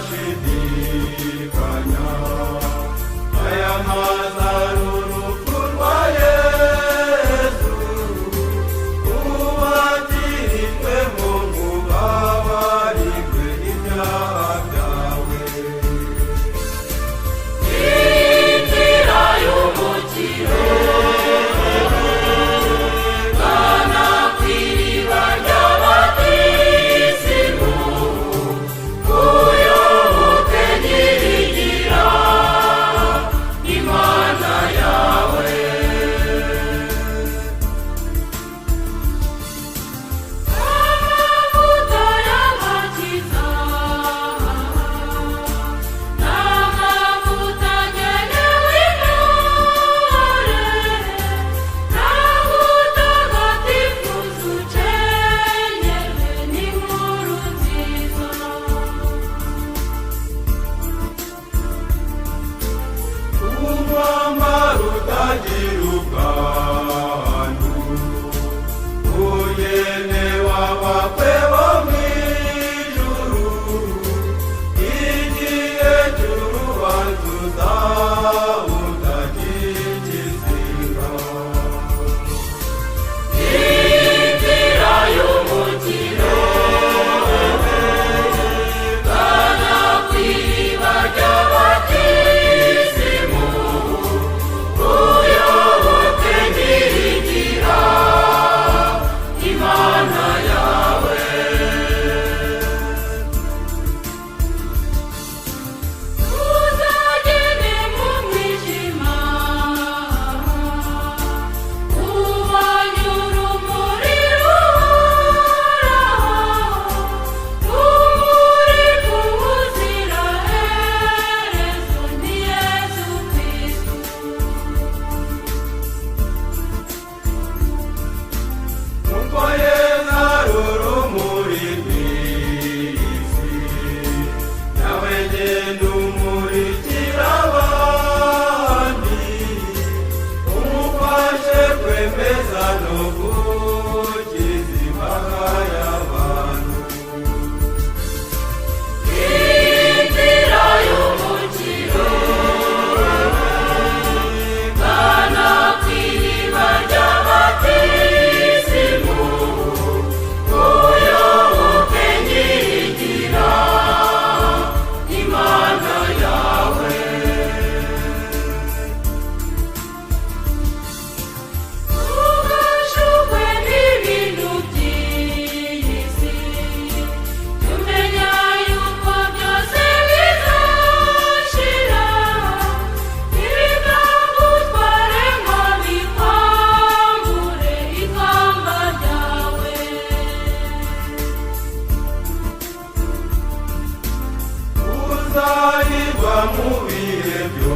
udashidikanya aya mazana urupfu rwa Yesu ubatirijwe mu kubabarirwe ibyaha byawe inzira y'umukiro gana ku iriba ry'abatisimu uyoboke nyirigira Imana yawe amavuta y'agakiza n'amavuta agenewe intore n'agutagatifuza ucenyewe n'inkuru nziza umwambaro utagira ubwandu ugenewe abakwe bo mu ijuru igihe cy'urubanza uzaudakikizira inzira y'umukiro gana ku iriba ry'abatisimu uyoboke nyirigira Imana yawe uzagende mu mwijima ubonye urumuri ruhoraho rumurika ubuziraherezo ni Yesu Kristo nuko Yesu ari urumuri rw'isi nawe genda umurikira abandi umufashe kwemeza no gukiza imbaga y'abantu inzira y'umukiro gana ku iriba ry'abatisimu uyoboke nyirigira Imana yawe ugashukwe n'ibintu by'isi tumenya yuko byose bizashira ntibikagutware ngo bikwambure ikamba ryawe uzahirwa mu bihe byose